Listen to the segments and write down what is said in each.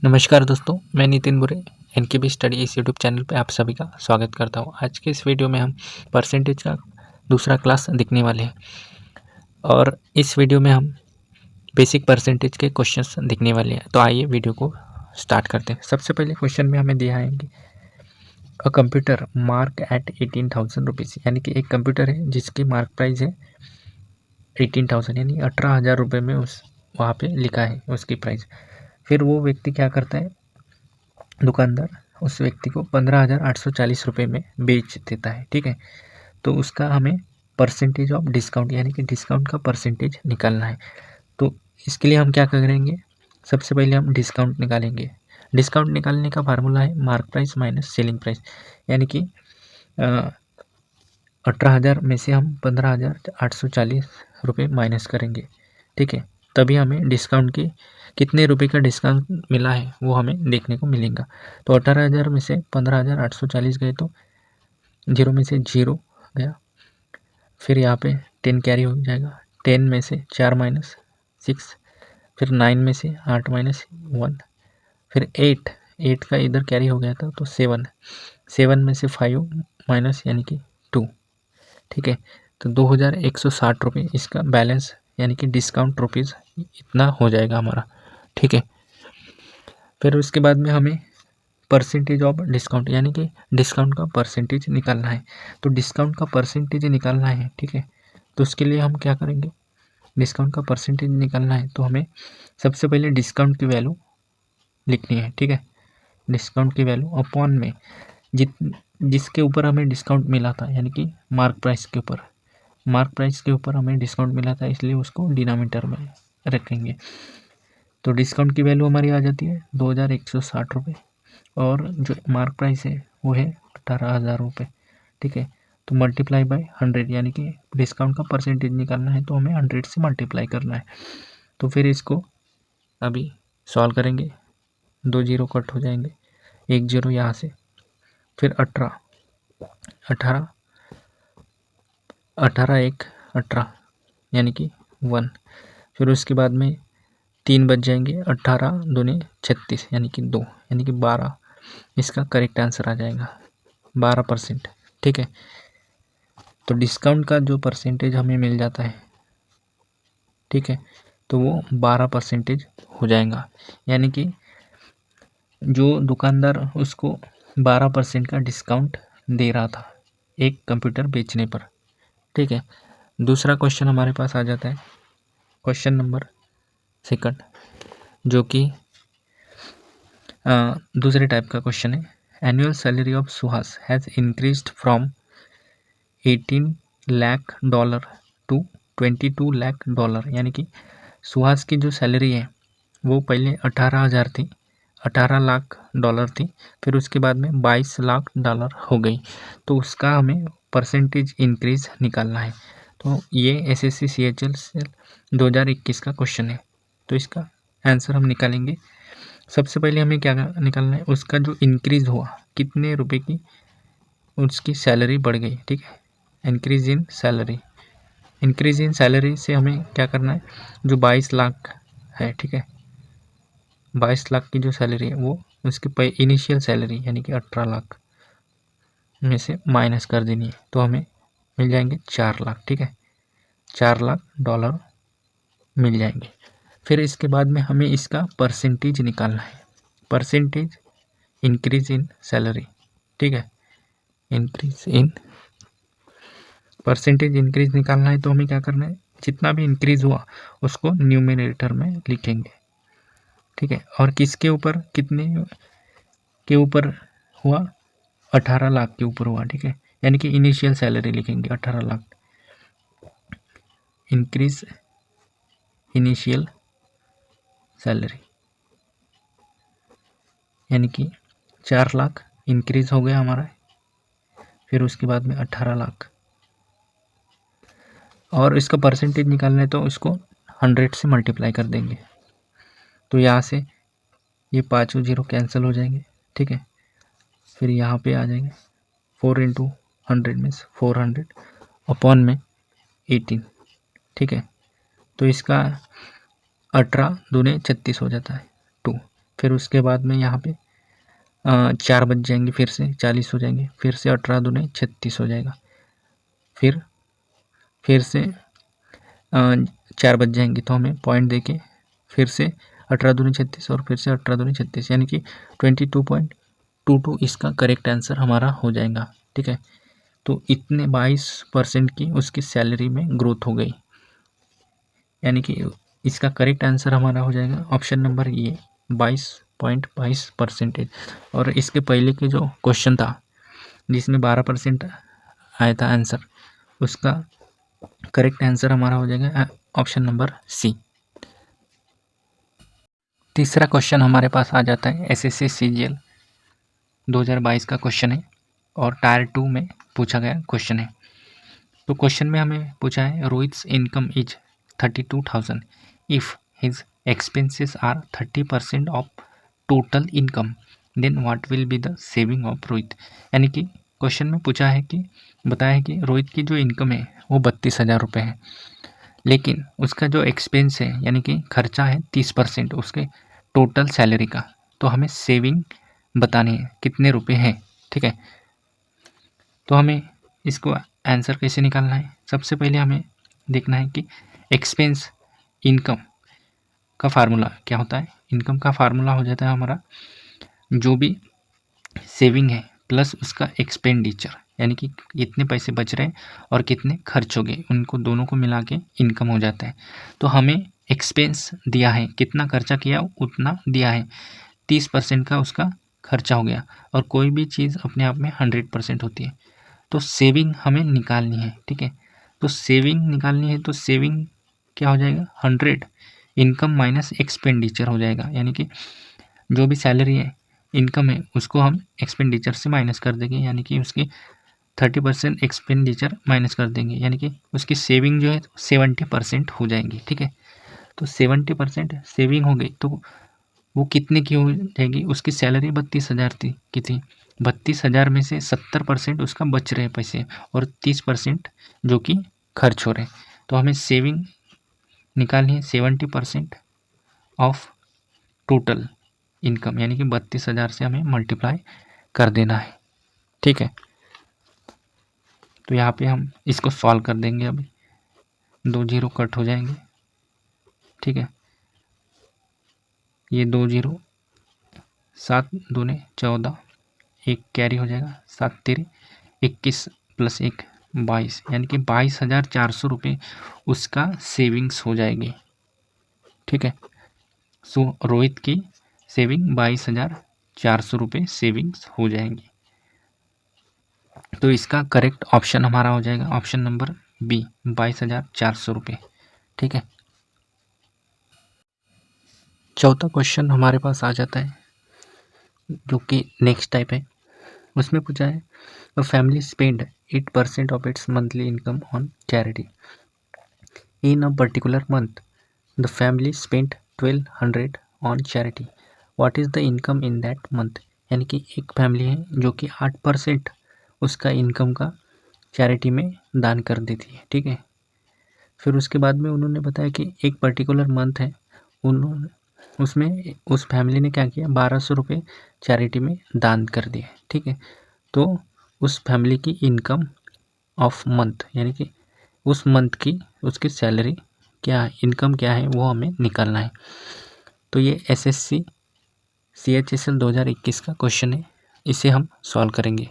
नमस्कार दोस्तों, मैं नितिन बुरे एनकेबी स्टडी इस यूट्यूब चैनल पे आप सभी का स्वागत करता हूँ। आज के इस वीडियो में हम परसेंटेज का दूसरा क्लास देखने वाले हैं और इस वीडियो में हम बेसिक परसेंटेज के क्वेश्चंस देखने वाले हैं। तो आइए वीडियो को स्टार्ट करते हैं। सबसे पहले क्वेश्चन में हमें दिया है कि a computer mark at 18,000 rupees, यानी कि एक कंप्यूटर है जिसकी मार्क प्राइस है 18,000 यानी 18,000 रुपये में उस वहाँ पे लिखा है उसकी प्राइस। फिर वो व्यक्ति क्या करता है, दुकानदार उस व्यक्ति को 15,840 रुपये में बेच देता है। ठीक है, तो उसका हमें परसेंटेज ऑफ डिस्काउंट यानी कि डिस्काउंट का परसेंटेज निकालना है। तो इसके लिए हम क्या करेंगे, सबसे पहले हम डिस्काउंट निकालेंगे। डिस्काउंट निकालने का फार्मूला है mark price minus selling price, यानी कि 18,000 में से हम 15,840 रुपये माइनस करेंगे। ठीक है, तभी हमें डिस्काउंट की कितने रुपए का डिस्काउंट मिला है वो हमें देखने को मिलेगा। तो 18,000 में से 15,840 गए तो 0 में से 0 गया, फिर यहाँ पे 10 कैरी हो जाएगा। 10 में से 4 माइनस 6, फिर 9 में से 8 माइनस 1, फिर 8 का इधर कैरी हो गया था तो 7 में से 5 माइनस यानी कि 2। ठीक है, तो 2,160 रुपये इसका बैलेंस यानी कि डिस्काउंट रुपीज़ इतना हो जाएगा हमारा। ठीक है, फिर उसके बाद में हमें परसेंटेज ऑफ डिस्काउंट यानी कि डिस्काउंट का परसेंटेज निकालना है। तो डिस्काउंट का परसेंटेज निकालना है। ठीक है, तो उसके लिए हम क्या करेंगे, डिस्काउंट का परसेंटेज निकालना है तो हमें सबसे पहले डिस्काउंट की वैल्यू लिखनी है। ठीक है, डिस्काउंट की वैल्यू अपॉन में जिसके ऊपर हमें डिस्काउंट मिला था, यानी कि मार्क प्राइस के ऊपर हमें डिस्काउंट मिला था, इसलिए उसको डिनोमिनेटर में रखेंगे। तो डिस्काउंट की वैल्यू हमारी आ जाती है 2,160 रुपये और जो मार्क प्राइस है वो है 18,000 रुपये। ठीक है, तो मल्टीप्लाई बाय 100 यानी कि डिस्काउंट का परसेंटेज निकालना है तो हमें 100 से मल्टीप्लाई करना है। तो फिर इसको अभी सॉल्व करेंगे, 2 जीरो कट हो जाएंगे, 1 जीरो यहाँ से, फिर 18 एक 18 यानी कि 1, फिर उसके बाद में 3 बच जाएंगे, 18 दूनी 36 यानी कि 2 यानी कि 12। इसका करेक्ट आंसर आ जाएगा 12%। ठीक है, तो डिस्काउंट का जो परसेंटेज हमें मिल जाता है, ठीक है, तो वो 12% हो जाएगा। यानी कि जो दुकानदार उसको 12% का डिस्काउंट दे रहा था एक कंप्यूटर बेचने पर। ठीक है, दूसरा क्वेश्चन हमारे पास आ जाता है, क्वेश्चन नंबर 2, जो कि दूसरे टाइप का क्वेश्चन है। Annual salary of Suhas has increased from 18 lakh dollar to 22 lakh dollar, यानी कि सुहास की जो सैलरी है वो पहले 18,000 थी, 18 लाख डॉलर थी, फिर उसके बाद में 22 लाख डॉलर हो गई। तो उसका हमें परसेंटेज इंक्रीज निकालना है। तो ये SSC CHL 2021 का क्वेश्चन है। तो इसका आंसर हम निकालेंगे। सबसे पहले हमें क्या निकालना है, उसका जो इंक्रीज हुआ कितने रुपए की उसकी सैलरी बढ़ गई। ठीक है, increase in salary, increase in salary से हमें क्या करना है, जो 22 लाख है, ठीक है, 22 लाख की जो सैलरी है वो उसकी इनिशियल सैलरी यानी कि 18 लाख में से माइनस कर देनी है, तो हमें मिल जाएंगे 4 लाख। ठीक है, 4 लाख डॉलर मिल जाएंगे। फिर इसके बाद में हमें इसका परसेंटेज निकालना है, परसेंटेज इंक्रीज इन सैलरी। ठीक है, इंक्रीज इन परसेंटेज इंक्रीज निकालना है तो हमें क्या करना है, जितना भी इंक्रीज हुआ उसको न्यूमरेटर में लिखेंगे। ठीक है, और किसके ऊपर, कितने के ऊपर हुआ, 18 लाख के ऊपर हुआ। ठीक है, यानी कि इनिशियल सैलरी लिखेंगे 18 लाख, इंक्रीज इनिशियल सैलरी, यानी कि 4 लाख इंक्रीज हो गया हमारा, फिर उसके बाद में 18 लाख, और इसका परसेंटेज निकालना है तो इसको 100 से मल्टीप्लाई कर देंगे। तो यहाँ से ये 5 जीरो कैंसिल हो जाएंगे। ठीक है, फिर यहाँ पे आ जाएंगे 4 इंटू 100 मीन्स 400 अपॉन में 18। ठीक है, तो इसका 18 दूने 36 हो जाता है 2, फिर उसके बाद में यहाँ पे 4 बच जाएंगे, फिर से 40 हो जाएंगे, फिर से 18 दूने 36 हो जाएगा, फिर से 4 बच जाएंगे, तो हमें पॉइंट देके फिर से 18 दूनी 36 और फिर से 18 दूनी 36, यानी कि 22.22 इसका करेक्ट आंसर हमारा हो जाएगा। ठीक है, तो इतने 22% की उसकी सैलरी में ग्रोथ हो गई, यानी कि इसका करेक्ट आंसर हमारा हो जाएगा ऑप्शन नंबर ये 22.22%। और इसके पहले के जो क्वेश्चन था जिसमें 12% आया था आंसर, उसका करेक्ट आंसर हमारा हो जाएगा ऑप्शन नंबर सी। तीसरा क्वेश्चन हमारे पास आ जाता है एसएससी सीजीएल 2022 का क्वेश्चन है और टायर 2 में पूछा गया क्वेश्चन है। तो क्वेश्चन में हमें पूछा है Rohit's income is 32,000 if his expenses are 30% of total income then what will be the saving of Rohit. यानी कि क्वेश्चन में पूछा है कि बताया है कि रोहित की जो इनकम है वो 32,000 रुपये है, लेकिन उसका जो एक्सपेंस है यानी कि खर्चा है 30% उसके टोटल सैलरी का, तो हमें सेविंग बतानी है कितने रुपए हैं। ठीक है, तो हमें इसको आंसर कैसे निकालना है, सबसे पहले हमें देखना है कि एक्सपेंस इनकम का फार्मूला क्या होता है। इनकम का फार्मूला हो जाता है हमारा जो भी सेविंग है प्लस उसका एक्सपेंडिचर, यानी कि कितने पैसे बच रहे हैं और कितने खर्च हो गए, उनको दोनों को मिला के इनकम हो जाता है। तो हमें एक्सपेंस दिया है, कितना खर्चा किया उतना दिया है, 30% का उसका खर्चा हो गया, और कोई भी चीज़ अपने आप में 100% होती है। तो सेविंग हमें निकालनी है। ठीक है, तो सेविंग निकालनी है, तो सेविंग क्या हो जाएगा 100 इनकम माइनस एक्सपेंडिचर हो जाएगा, यानी कि जो भी सैलरी है इनकम है उसको हम एक्सपेंडिचर से माइनस कर देंगे, यानी कि उसकी 30% एक्सपेंडिचर माइनस कर देंगे, यानी कि उसकी सेविंग जो है 70% हो जाएंगी। ठीक है, तो 70% सेविंग हो गई, तो वो कितने की हो जाएगी, उसकी सैलरी 32,000 की थी, 32,000 में से 70% उसका बच रहे पैसे और 30% जो कि खर्च हो रहे, तो हमें सेविंग निकालनी है 70% ऑफ टोटल इनकम, यानी कि 32,000 से हमें मल्टीप्लाई कर देना है। ठीक है, तो यहाँ पे हम इसको सॉल्व कर देंगे, अभी 2 जीरो कट हो जाएंगे। ठीक है, ये 2 जीरो, 7 दूने 14, एक कैरी हो जाएगा, 7 तेरे 21 प्लस 1 22, यानी कि 22,400 रुपये उसका सेविंग्स हो जाएगी। ठीक है, सो रोहित की सेविंग 22,400 रुपये सेविंग्स हो जाएंगी। तो इसका करेक्ट ऑप्शन हमारा हो जाएगा ऑप्शन नंबर बी 22,400 रुपये। ठीक है, चौथा क्वेश्चन हमारे पास आ जाता है जो कि नेक्स्ट टाइप है। उसमें पूछा है a family spend 8% of its monthly income on charity in a particular month, the family spend 1,200 on charity, what is the income in that month. यानी कि एक फैमिली है जो कि 8% उसका इनकम का चैरिटी में दान कर देती है। ठीक है, फिर उसके बाद में उन्होंने बताया कि एक पर्टिकुलर मंथ है, उन्होंने उसमें उस फैमिली ने क्या किया 1,200 रुपये चैरिटी में दान कर दिए। ठीक है, तो उस फैमिली की इनकम ऑफ मंथ, यानी कि उस मंथ की उसकी सैलरी क्या है, इनकम क्या है, वो हमें निकालना है। तो ये एसएससी CHSL 2021 का क्वेश्चन है, इसे हम सॉल्व करेंगे।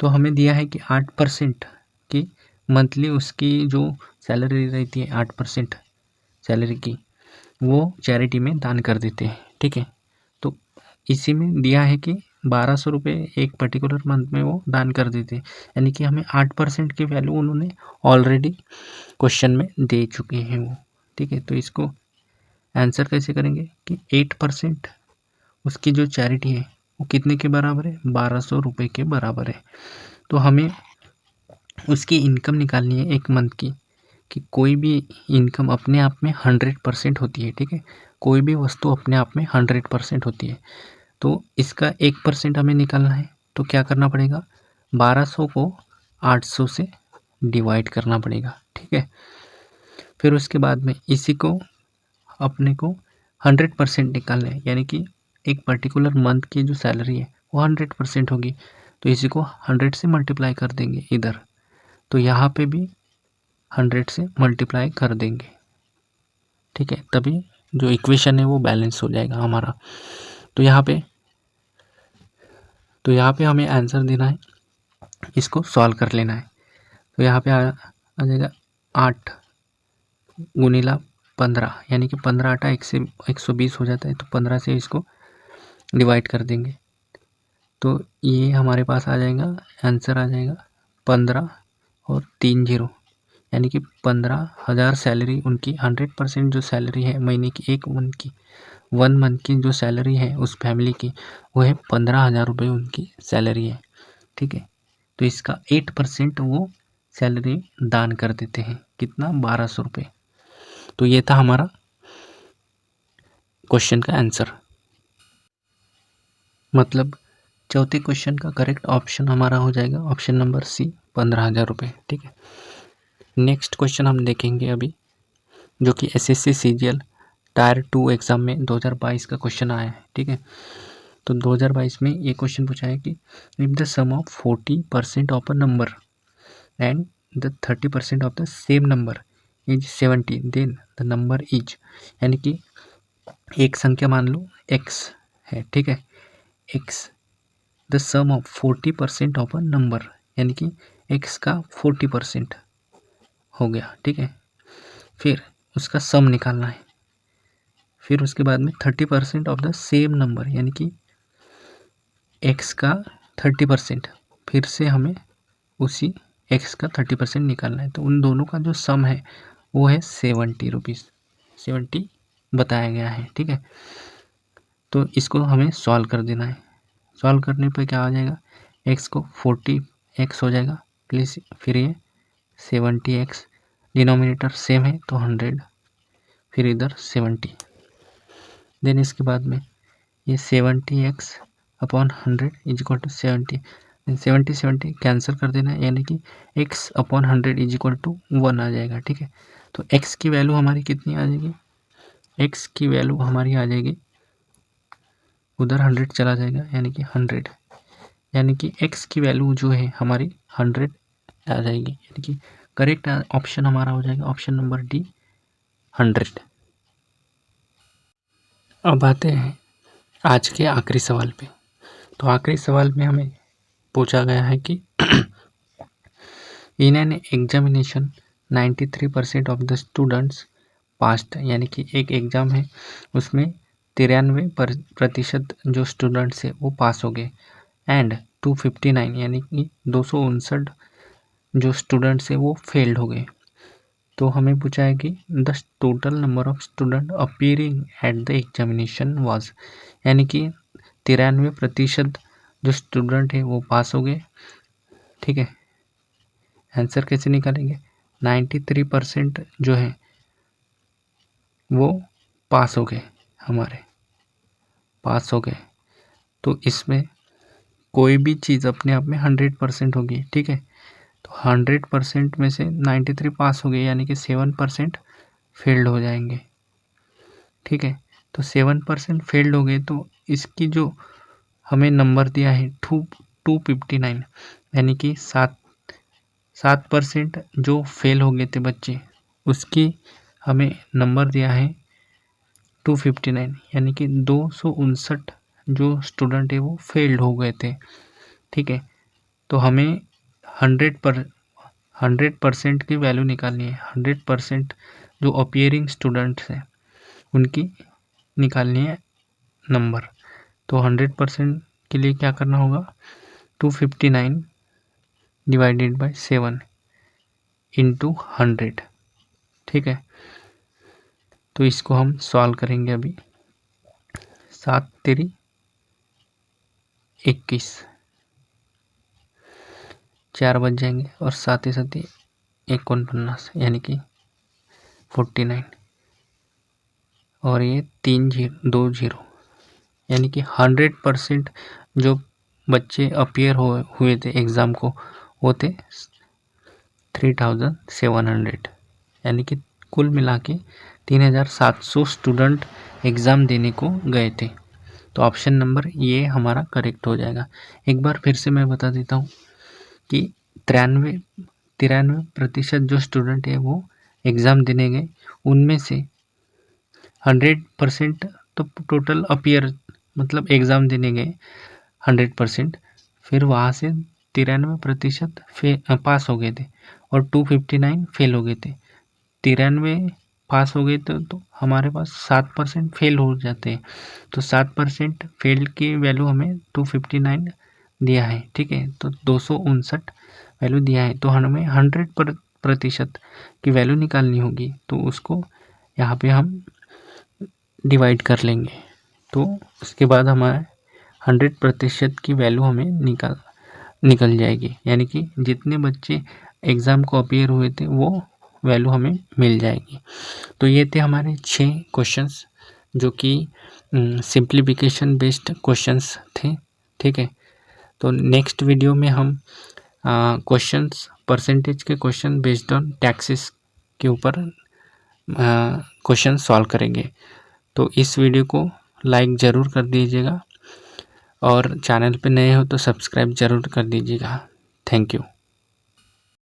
तो हमें दिया है कि 8% की मंथली उसकी जो सैलरी रहती है 8% सैलरी की वो चैरिटी में दान कर देते हैं। ठीक है, तो इसी में दिया है कि 1,200 रुपये एक पर्टिकुलर मंथ में वो दान कर देते हैं, यानी कि हमें 8% की वैल्यू उन्होंने ऑलरेडी क्वेश्चन में दे चुके हैं वो। ठीक है, तो इसको आंसर कैसे करेंगे कि 8% उसकी जो चैरिटी है वो कितने के बराबर है 1,200 रुपये के बराबर है। तो हमें उसकी इनकम निकालनी है एक मंथ की, कि कोई भी इनकम अपने आप में 100% होती है। ठीक है, कोई भी वस्तु अपने आप में 100% होती है, तो इसका 1% हमें निकालना है, तो क्या करना पड़ेगा 1,200 को 800 से डिवाइड करना पड़ेगा। ठीक है, फिर उसके बाद में इसी को अपने को 100% निकालना है, यानी कि एक पर्टिकुलर मंथ की जो सैलरी है वो 100% होगी, तो इसी को 100 से मल्टीप्लाई कर देंगे इधर, तो यहाँ पे भी 100 से मल्टीप्लाई कर देंगे, ठीक है, तभी जो इक्वेशन है वो बैलेंस हो जाएगा हमारा। तो यहाँ पे हमें आंसर देना है, इसको सॉल्व कर लेना है। तो यहाँ पे आ जाएगा 8 गुनीला 15, यानी कि 15 आटा 120 हो जाता है, तो 15 से इसको डिवाइड कर देंगे, तो ये हमारे पास आ जाएगा, आंसर आ जाएगा 15 और 3 0, यानी कि 15,000 सैलरी उनकी 100% जो सैलरी है महीने की, एक मंथ की 1 मंथ की जो सैलरी है उस फैमिली की, वो है 15,000 रुपये उनकी सैलरी है, ठीक है। तो इसका 8% वो सैलरी दान कर देते हैं, कितना, 1200 रुपये। तो ये था हमारा क्वेश्चन का आंसर, मतलब चौथे क्वेश्चन का करेक्ट ऑप्शन हमारा हो जाएगा ऑप्शन नंबर सी, 15,000 रुपये, ठीक है। नेक्स्ट क्वेश्चन हम देखेंगे अभी, जो कि SSC CGL टायर 2 एग्ज़ाम में 2022 का क्वेश्चन आया है, ठीक है। तो 2022 में ये क्वेश्चन पूछा है कि if the sum of 40% of a number and the 30% of the same number is 70, then the number is, यानी कि एक संख्या मान लो x है, ठीक है, x the sum of 40% of a number, यानी कि x का 40% हो गया, ठीक है। फिर उसका सम निकालना है, फिर उसके बाद में 30% ऑफ द सेम नंबर, यानी कि x का 30%, फिर से हमें उसी x का 30% निकालना है, तो उन दोनों का जो सम है वो है 70 रुपीज़, 70 बताया गया है, ठीक है। तो इसको हमें सॉल्व कर देना है, सॉल्व करने पर क्या आ जाएगा, x को 40x हो जाएगा, प्लीज़ फिर ये 70x, डिनोमिनेटर सेम है तो 100, फिर इधर 70, देन इसके बाद में ये 70x upon 100 is equal to 70, 70 cancel कर देना है, यानी कि x upon 100 is equal to 1 आ जाएगा, ठीक है। तो x की वैल्यू हमारी कितनी आ जाएगी, x की वैल्यू हमारी आ जाएगी, उधर 100 चला जाएगा, यानी कि 100, यानी कि x की वैल्यू जो है हमारी 100 आ जाएगी, यानी कि करेक्ट ऑप्शन हमारा हो जाएगा ऑप्शन नंबर डी, 100। अब आते हैं आज के आखिरी सवाल पे। तो आखिरी सवाल में हमें पूछा गया है कि in an examination 93% of the students passed, यानी कि एक एग्ज़ाम है उसमें 93% जो स्टूडेंट्स है वो पास हो गए, एंड 259 यानी कि 259 जो स्टूडेंट्स है वो फेल्ड हो गए। तो हमें पूछा है कि the total number of student appearing at the examination was, यानी कि 93% जो स्टूडेंट है वो पास हो गए, ठीक है। आंसर कैसे निकालेंगे, 93% जो है वो पास हो गए, हमारे पास हो गए, तो इसमें कोई भी चीज़ अपने आप में 100% होगी, ठीक है। तो 100% में से 93 पास हो गए, यानी कि 7% फेल्ड हो जाएंगे, ठीक है। तो 7% फेल्ड हो गए, तो इसकी जो हमें नंबर दिया है 259, यानी कि 7% जो फेल हो गए थे बच्चे, उसकी हमें नंबर दिया है 259, यानी कि 259 जो स्टूडेंट है वो फेल्ड हो गए थे, ठीक है। तो हमें 100% की वैल्यू निकालनी है, 100% जो अपीयरिंग स्टूडेंट्स हैं उनकी निकालनी है नंबर। तो 100% के लिए क्या करना होगा, 259 डिवाइडेड बाय 7 इंटू 100, ठीक है। तो इसको हम सॉल्व करेंगे अभी, 7 तेरी 21, 4 बच जाएंगे, और साथ ही 49, यानी कि 49, और ये 2 0, यानी कि 100% जो बच्चे अपीयर हुए थे एग्ज़ाम को वो थे 3700, यानी कि कुल मिला के 3700 स्टूडेंट एग्ज़ाम देने को गए थे, तो ऑप्शन नंबर ये हमारा करेक्ट हो जाएगा। एक बार फिर से मैं बता देता हूँ कि 93% जो स्टूडेंट है वो एग्ज़ाम देने गए, उनमें से 100% तो टोटल अपीयर मतलब एग्ज़ाम देने गए 100%, फिर वहाँ से 93% पास हो गए थे और 259 फेल हो गए थे। 93 पास हो गए तो हमारे पास 7% फेल हो जाते हैं, तो 7% फेल की वैल्यू हमें 259 दिया है, ठीक है। तो 259 वैल्यू दिया है, तो हमें 100% की वैल्यू निकालनी होगी, तो उसको यहाँ पे हम डिवाइड कर लेंगे, तो उसके बाद हमारे 100% की वैल्यू हमें निकल जाएगी, यानी कि जितने बच्चे एग्ज़ाम को अपीयर हुए थे वो वैल्यू हमें मिल जाएगी। तो ये थे हमारे 6 क्वेश्चंस जो कि सिंप्लीफिकेशन बेस्ड क्वेश्चंस थे, ठीक है। तो नेक्स्ट वीडियो में हम क्वेश्चंस परसेंटेज के क्वेश्चन बेस्ड ऑन टैक्सेस के ऊपर क्वेश्चन सॉल्व करेंगे। तो इस वीडियो को लाइक ज़रूर कर दीजिएगा और चैनल पे नए हो तो सब्सक्राइब ज़रूर कर दीजिएगा। Thank you.